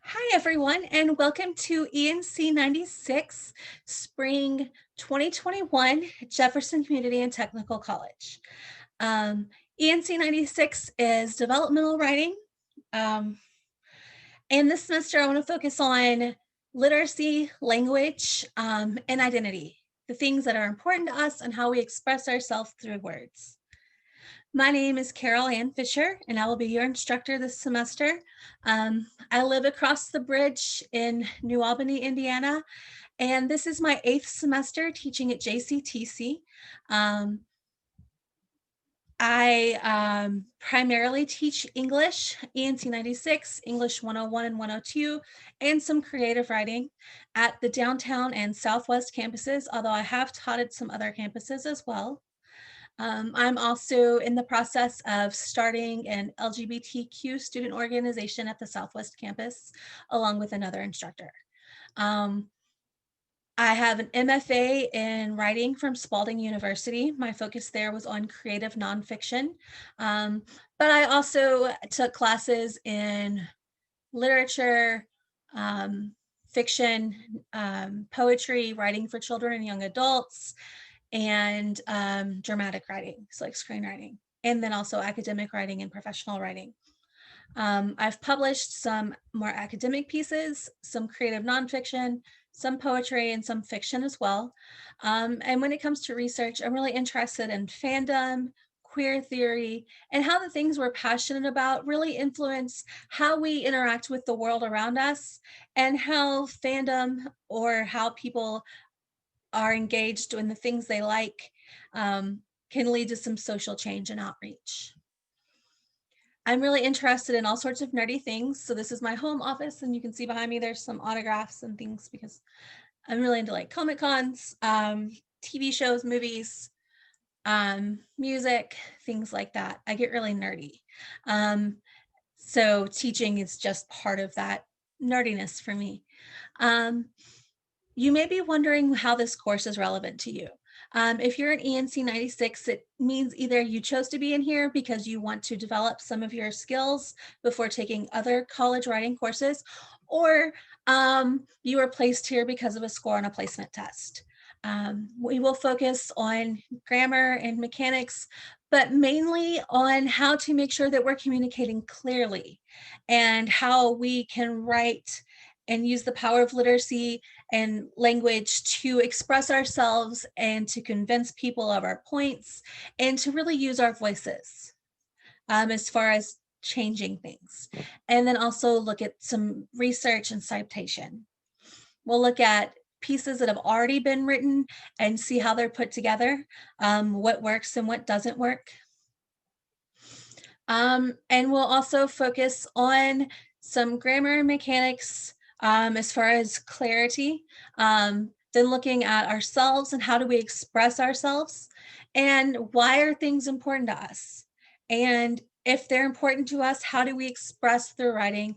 Hi, everyone, and welcome to ENC 96 Spring 2021 Jefferson Community and Technical College. Um, ENC 96 is developmental writing. Um, and this semester, I want to focus on literacy, language, and identity, the things that are important to us and how we express ourselves through words. My name is Carol Ann Fisher, and I will be your instructor this semester. I live across the bridge in New Albany, Indiana, and this is my 8th semester teaching at JCTC. Um, I primarily teach English, ENC 96, English 101 and 102, and some creative writing at the downtown and southwest campuses, although I have taught at some other campuses as well. I'm also in the process of starting an LGBTQ student organization at the Southwest campus, along with another instructor. Um, I have an MFA in writing from Spalding University. My focus there was on creative nonfiction, um, but I also took classes in literature, fiction, poetry, writing for children and young adults, and dramatic writing, so like screenwriting, and then also academic writing and professional writing. I've published some more academic pieces, some creative nonfiction, some poetry, and some fiction as well. And when it comes to research, I'm really interested in fandom, queer theory, and how the things we're passionate about really influence how we interact with the world around us, and how fandom or how people are engaged in the things they like can lead to some social change and outreach. I'm really interested in all sorts of nerdy things. So this is my home office, and you can see behind me there's some autographs and things because I'm really into like Comic Cons, TV shows, movies, music, things like that. I get really nerdy. So teaching is just part of that nerdiness for me. Um, You may be wondering how this course is relevant to you. If you're an ENC 96, it means either you chose to be in here because you want to develop some of your skills before taking other college writing courses, or you were placed here because of a score on a placement test. We will focus on grammar and mechanics, but mainly on how to make sure that we're communicating clearly and how we can write and use the power of literacy and language to express ourselves and to convince people of our points and to really use our voices as far as changing things. And then also look at some research and citation. We'll look at pieces that have already been written and see how they're put together, what works and what doesn't work. And we'll also focus on some grammar and mechanics as far as clarity, then looking at ourselves and how do we express ourselves, and why are things important to us? And if they're important to us, how do we express through writing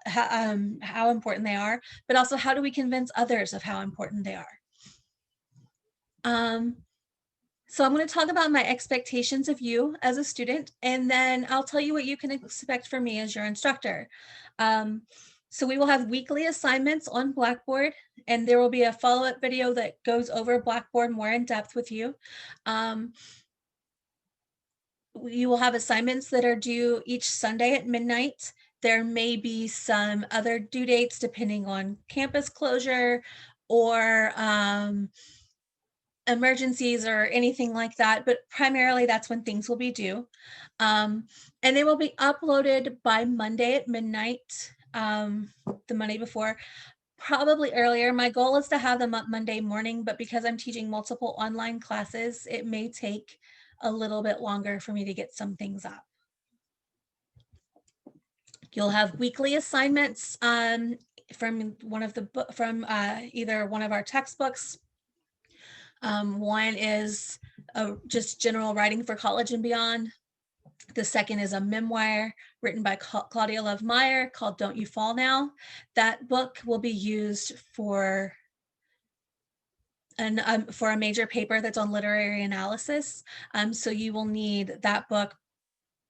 how important they are, but also how do we convince others of how important they are? Um, So I'm going to talk about my expectations of you as a student, and then I'll tell you what you can expect from me as your instructor. Um, so we will have weekly assignments on Blackboard, and there will be a follow-up video that goes over Blackboard more in depth with you. Um, you will have assignments that are due each Sunday at midnight. There may be some other due dates depending on campus closure or emergencies or anything like that, but primarily that's when things will be due. And they will be uploaded by Monday at midnight, the Monday before, probably earlier. My goal is to have them up Monday morning, but because I'm teaching multiple online classes, it may take a little bit longer for me to get some things up. You'll have weekly assignments from either one of our textbooks. One is just general writing for college and beyond. The second is a memoir written by Claudia Love Meyer called Don't You Fall Now. That book will be used for a major paper that's on literary analysis. So you will need that book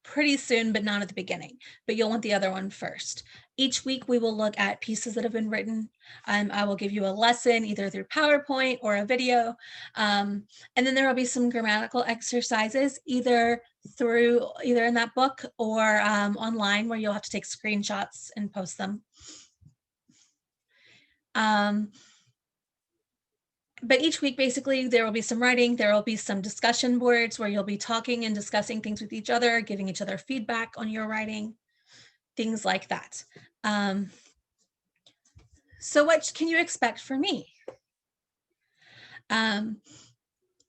pretty soon, but not at the beginning, but you'll want the other one first. Each week we will look at pieces that have been written. I will give you a lesson either through PowerPoint or a video. And then there will be some grammatical exercises either in that book or online, where you'll have to take screenshots and post them. But each week, basically, there will be some writing, there will be some discussion boards where you'll be talking and discussing things with each other, giving each other feedback on your writing, things like that. So what can you expect from me?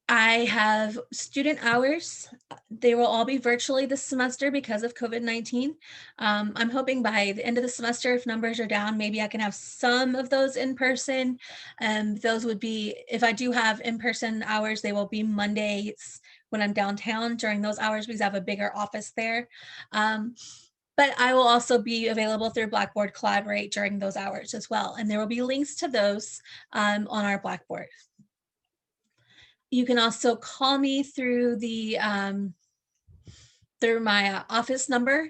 I have student hours. They will all be virtually this semester because of COVID-19. I'm hoping by the end of the semester, if numbers are down, maybe I can have some of those in person. Those would be, if I do have in-person hours, they will be Mondays when I'm downtown during those hours, because I have a bigger office there. But I will also be available through Blackboard Collaborate during those hours as well. And there will be links to those on our Blackboard. You can also call me through my office number,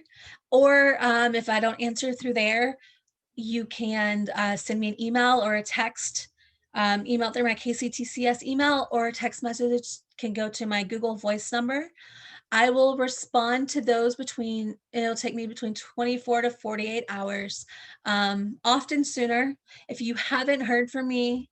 or if I don't answer through there, you can send me an email or a text. Email through my KCTCS email, or a text message can go to my Google Voice number. I will respond to those it'll take me between 24 to 48 hours, often sooner. If you haven't heard from me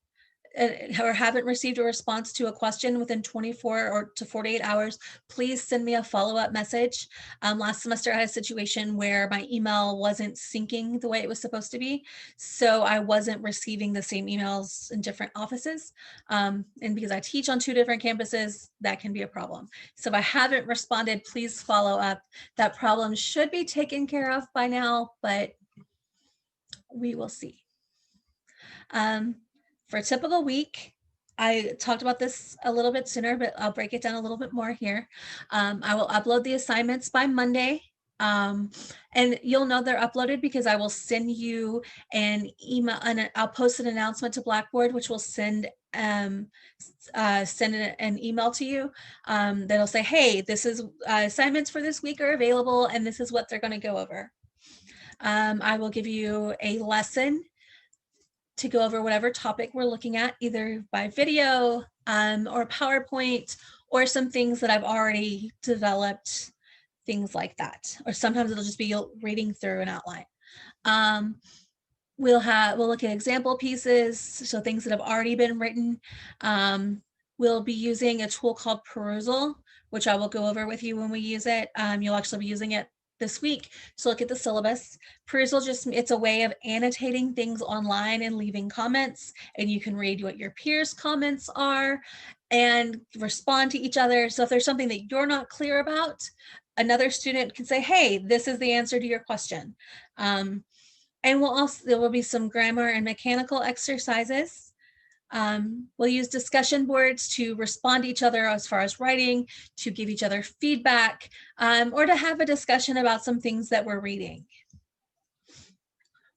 or haven't received a response to a question within 24 or to 48 hours, please send me a follow-up message. Last semester, I had a situation where my email wasn't syncing the way it was supposed to be. So I wasn't receiving the same emails in different offices. And because I teach on 2 different campuses, that can be a problem. So if I haven't responded, please follow up. That problem should be taken care of by now, but we will see. For a typical week, I talked about this a little bit sooner, but I'll break it down a little bit more here. I will upload the assignments by Monday. And you'll know they're uploaded because I will send you an email, and I'll post an announcement to Blackboard, which will send an email to you that'll say, hey, this is assignments for this week are available, and this is what they're going to go over. I will give you a lesson to go over whatever topic we're looking at, either by video or PowerPoint, or some things that I've already developed, things like that. Or sometimes it'll just be reading through an outline. We'll look at example pieces, so things that have already been written. We'll be using a tool called Perusal, which I will go over with you when we use it. You'll actually be using it this week to look at the syllabus. Perusal it's a way of annotating things online and leaving comments, and you can read what your peers' comments are and respond to each other. So if there's something that you're not clear about, another student can say, hey, this is the answer to your question. And there will be some grammar and mechanical exercises. We'll use discussion boards to respond to each other as far as writing, to give each other feedback, or to have a discussion about some things that we're reading.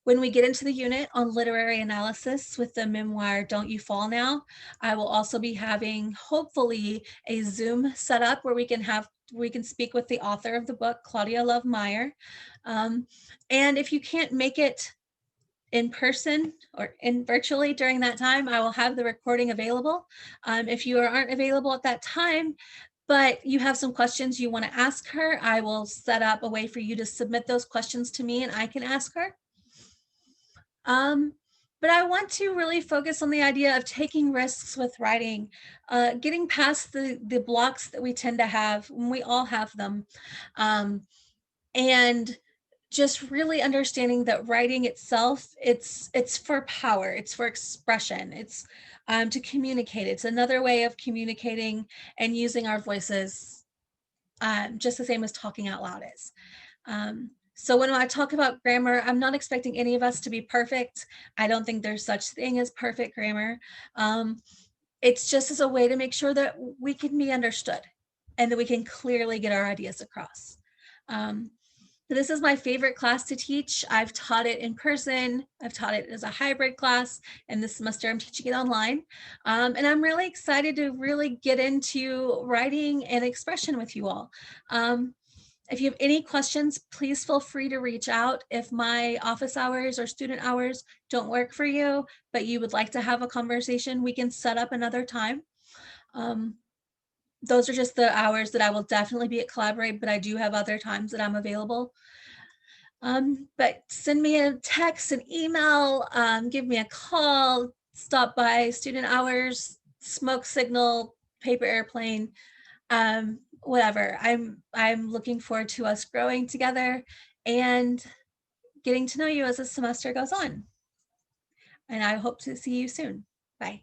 When we get into the unit on literary analysis with the memoir, Don't You Fall Now, I will also be having, hopefully, a Zoom setup where we can speak with the author of the book, Claudia Love Meyer. And if you can't make it in person or virtually during that time, I will have the recording available. If you aren't available at that time, but you have some questions you want to ask her, I will set up a way for you to submit those questions to me and I can ask her. But I want to really focus on the idea of taking risks with writing, getting past the blocks that we tend to have when we all have them. And just really understanding that writing itself, it's for power, it's for expression, it's to communicate. It's another way of communicating and using our voices, just the same as talking out loud is. So when I talk about grammar, I'm not expecting any of us to be perfect. I don't think there's such thing as perfect grammar. It's just as a way to make sure that we can be understood and that we can clearly get our ideas across. This is my favorite class to teach. I've taught it in person. I've taught it as a hybrid class, and this semester I'm teaching it online. And I'm really excited to really get into writing and expression with you all. If you have any questions, please feel free to reach out. If my office hours or student hours don't work for you, but you would like to have a conversation, we can set up another time. Um, those are just the hours that I will definitely be at Collaborate, but I do have other times that I'm available. But send me a text, an email, give me a call, stop by student hours, smoke signal, paper airplane, whatever. I'm looking forward to us growing together and getting to know you as the semester goes on. And I hope to see you soon. Bye.